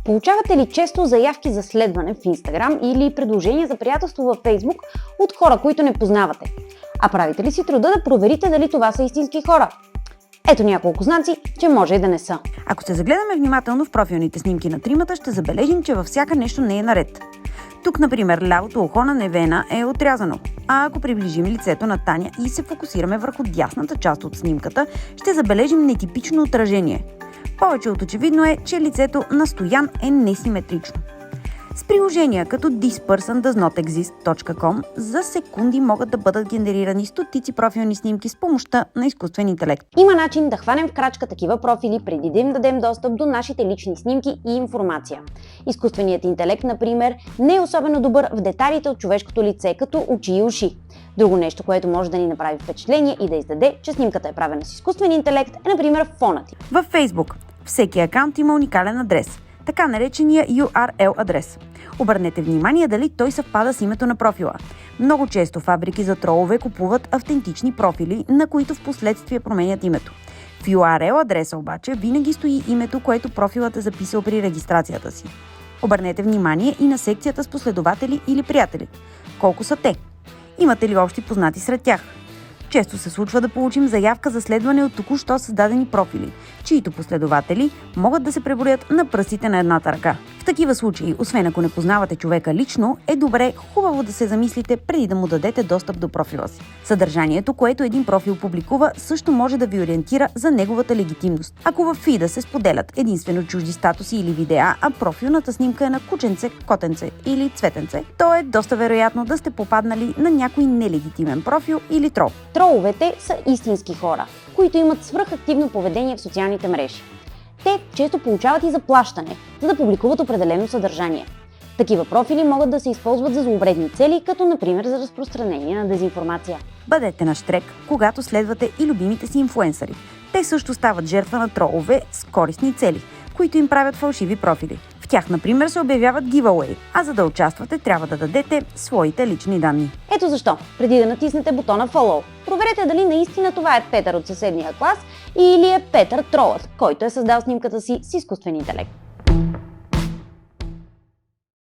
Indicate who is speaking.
Speaker 1: Получавате ли често заявки за следване в Instagram или предложения за приятелство във Facebook от хора, които не познавате? А правите ли си труда да проверите дали това са истински хора? Ето няколко знаци, че може и да не са.
Speaker 2: Ако се загледаме внимателно в профилните снимки на тримата, ще забележим, че във всяка нещо не е наред. Тук, например, лявото ухо на Невена е отрязано. А ако приближим лицето на Таня и се фокусираме върху дясната част от снимката, ще забележим нетипично отражение. Повече от очевидно е, че лицето на Стоян е несиметрично. С приложения като thispersondoesnotexist.com за секунди могат да бъдат генерирани стотици профилни снимки с помощта на изкуствен интелект.
Speaker 1: Има начин да хванем в крачка такива профили преди да им дадем достъп до нашите лични снимки и информация. Изкуственият интелект, например, не е особено добър в детайлите от човешкото лице, като очи и уши. Друго нещо, което може да ни направи впечатление и да издаде, че снимката е правена с изкуствен интелект, е, например, фонът ти.
Speaker 2: Във Facebook всеки акаунт има уникален адрес, така наречения URL адрес. Обърнете внимание дали той съвпада с името на профила. Много често фабрики за тролове купуват автентични профили, на които в последствие променят името. В URL адреса обаче винаги стои името, което профилът е записал при регистрацията си. Обърнете внимание и на секцията с последователи или приятели. Колко са те? Имате ли общи познати сред тях? Често се случва да получим заявка за следване от току-що създадени профили, чието последователи могат да се преброят на пръстите на едната ръка. В такива случаи, освен ако не познавате човека лично, е добре хубаво да се замислите преди да му дадете достъп до профила си. Съдържанието, което един профил публикува, също може да ви ориентира за неговата легитимност. Ако във фида се споделят единствено чужди статуси или видеа, а профилната снимка е на кученце, котенце или цветенце, то е доста вероятно да сте попаднали на някой нелегитимен профил или трол.
Speaker 1: Троловете са истински хора, които имат свръхактивно поведение в социалните мрежи. Те често получават и заплащане, за да публикуват определено съдържание. Такива профили могат да се използват за злоупотребни цели, като например за разпространение на дезинформация.
Speaker 2: Бъдете на щрек, когато следвате и любимите си инфлуенсъри. Те също стават жертва на тролове с користни цели, които им правят фалшиви профили. В тях, например, се обявяват giveaway, а за да участвате, трябва да дадете своите лични данни.
Speaker 1: Ето защо, преди да натиснете бутона Follow, проверете дали наистина това е Петър от съседния клас или е Петър тролът, който е създал снимката си с изкуствен интелект.